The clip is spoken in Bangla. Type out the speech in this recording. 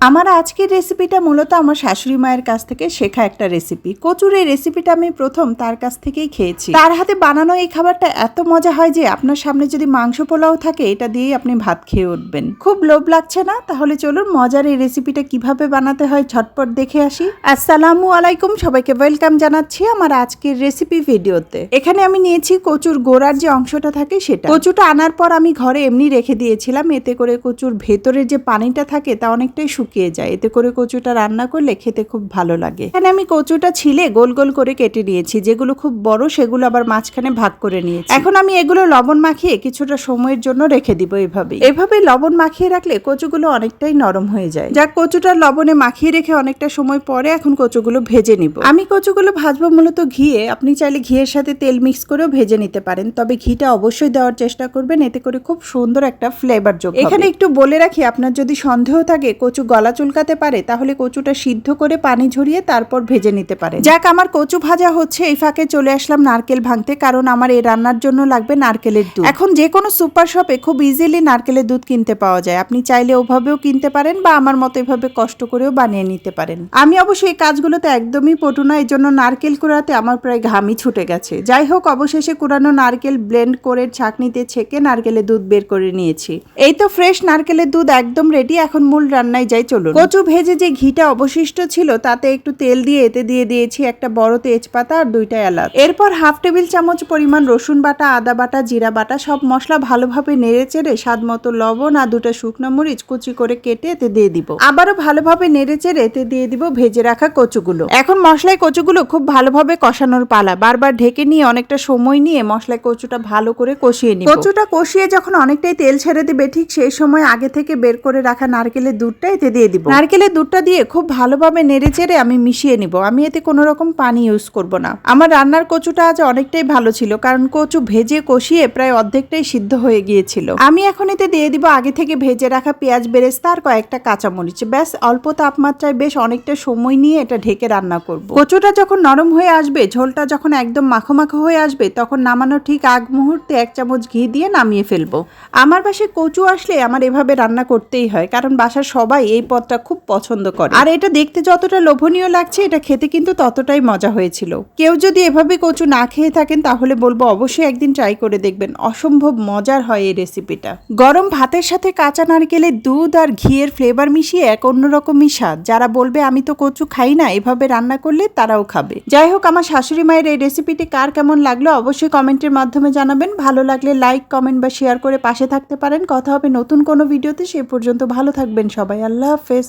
আমার আজকের রেসিপিটা মূলত আমার শাশুড়ি মায়ের কাছ থেকে শেখা একটা রেসিপি। কচুর এই রেসিপিটা আমি প্রথম তার কাছ থেকেই খেয়েছি। তার হাতে বানানো এই খাবারটা এত মজা হয় যে আপনার সামনে যদি মাংস পোলাও থাকে এটা দিয়েই আপনি ভাত খেয়ে উঠবেন। খুব লোভ লাগছে না? তাহলে চলুন মজার এই রেসিপিটা কিভাবে বানাতে হয় ঝটপট দেখে আসি। আসসালামু আলাইকুম, সবাইকে ওয়েলকাম জানাচ্ছি আমার আজকের রেসিপি ভিডিওতে। এখানে আমি নিয়েছি কচুর গোড়ার যে অংশটা থাকে সেটা। কচুটা আনার পর আমি ঘরে এমনি রেখে দিয়েছিলাম, এতে করে কচুর ভেতরের যে পানিটা থাকে তা অনেকটাই শুকিয়ে যায়। এতে করে কচুটা রান্না করলে খেতে খুব ভালো লাগে। এখানে আমি কচুটা ছিলে গোল গোল করে কেটে নিয়েছি, যেগুলো খুব বড় সেগুলো আবার মাঝখানে ভাগ করে নিয়েছি। এখন আমি এগুলো লবণ মাখিয়ে কিছুটা সময়ের জন্য রেখে দিব। এভাবে লবণ মাখিয়ে রাখলে কচুগুলো অনেকটাই নরম হয়ে যায়। যাক, কচুটা লবণে মাখিয়ে রেখে অনেকটা সময় পরে এখন কচুগুলো ভেজে নিব। আমি কচুগুলো ভাজবো মূলত ঘিয়ে। আপনি চাইলে ঘিয়ের সাথে তেল মিক্স করেও ভেজে নিতে পারেন, তবে ঘিটা অবশ্যই দেওয়ার চেষ্টা করবেন, এতে করে খুব সুন্দর একটা ফ্লেভার যোগ হবে। এখানে একটু বলে রাখি, আপনার যদি সন্দেহ থাকে কচু গলা চুলকাতে পারে তাহলে কচুটা সিদ্ধ করে পানি ঝরিয়ে তারপর ভেজে নিতে পারে। যাক, আমার কচু ভাজা হচ্ছে, এই ফাঁকে চলে আসলাম নারকেল ভাঙতে, কারণ আমার এই রান্নার জন্য লাগবে নারকেলের দুধ। এখন যে কোনো সুপার শপে খুব ইজিলি নারকেলের দুধ কিনতে পাওয়া যায়। আপনি চাইলে ওভাবেও কিনতে পারেন বা আমার মতো এভাবে কষ্ট করেও বানিয়ে নিতে পারেন। আমি অবশ্যই এই কাজগুলোতে একদমই পটু না, এই জন্য নারকেল কুড়াতে আমার প্রায় ঘামই ছুটে গেছে। যাই হোক, অবশেষে কুড়ানো নারকেল ব্লেন্ড করে ছাঁকনিতে ছেঁকে নারকেলের দুধ বের করে নিয়েছি। এই তো ফ্রেশ নারকেলের দুধ একদম রেডি। এখন মূল রান্নায় যাই চলুন। কচু ভেজে যে ঘিটা অবশিষ্ট ছিল তাতে একটু তেল দিয়ে এতে দিয়ে দিয়েছি একটা বড় তেজপাতা আর 2টা এলাচ। এরপর হাফ টেবিল চামচ পরিমাণ রসুন বাটা, আদা বাটা, জিরা বাটা, সব মশলা ভালোভাবে নেড়ে চেড়ে স্বাদ মতো লবণ আর 2টা শুকনো মরিচ কুচি করে কেটে এতে দিয়ে দিব। আবারও ভালোভাবে নেড়ে চেড়ে এতে দিয়ে দিব ভেজে রাখা কচুগুলো। এখন মশলায় কচুগুলো খুব ভালোভাবে কষানোর পালা। বারবার ঢেকে নিয়ে অনেকটা সময় নিয়ে মশলায় কচুটা ভালো করে কষিয়ে নিব। কচুটা কষিয়ে যখন অনেকটাই তেল ছেড়ে দিবে, ঠিক সেই সময় আগে থেকে বের করে রাখা নারকেলের দুধটা এতে দিয়ে দিব। নারকেলের দুধটা দিয়ে খুব ভালোভাবে নেড়ে চেড়ে আমি মিশিয়ে নিব। আমি এতে কোনো রকম পানি ইউজ করব না। আমার রান্নার কচুটা আজ অনেকটাই ভালো ছিল, কারণ কচু ভেজে কষিয়ে প্রায় অর্ধেকটাই সিদ্ধ হয়ে গিয়েছিল। আমি এখন এতে দিয়ে দিব আগে থেকে ভেজে রাখা পেঁয়াজ বেরেস্তা আর কয়েকটা কাঁচামরিচ। ব্যাস, অল্প তাপমাত্রায় বেশ অনেকটা সময় নিয়ে এটা ঢেকে রান্না করব। কচুটা যখন নরম হয়ে আসবে, ঝোলটা যখন একদম মাখো মাখো হয়ে আসবে, তখন নামানোর ঠিক আগ মুহূর্তে 1 চামচ ঘি দিয়ে নামিয়ে ফেলবো। আমার বাসায় কচু আসলে আমার এভাবে রান্না করতেই হয়, কারণ বাসার সবাই এই পদটা খুব পছন্দ করে। আর এটা দেখতে যতটা লোভনীয় লাগছে, এটা খেতে কিন্তু ততটাই মজা হয়েছিল। কেউ যদি এভাবে কচু না খেয়ে থাকেন তাহলে বলবো অবশ্যই একদিন ট্রাই করে দেখবেন। অসম্ভব মজার হয় এই রেসিপিটা। গরম ভাতের সাথে কাঁচা নারকেলের দুধ আর ঘিয়ের ফ্লেভার মিশিয়ে এক অন্যরকমই স্বাদ। যারা বলবে আমি তো কচু খাই না, এভাবে রান্না করলে তারাও খাবে। যাই হোক, আমার শাশুড়ি মায়ের এই রেসিপিটি কার কেমন লাগলো অবশ্যই কমেন্টের মাধ্যমে জানাবেন। ভালো লাগলে লাইক, কমেন্ট বা শেয়ার করে পাশে থাকতে পারেন। কথা হবে নতুন কোনো ভিডিওতে। সে পর্যন্ত ভালো থাকবেন সবাই। আল্লাহ হাফেজ।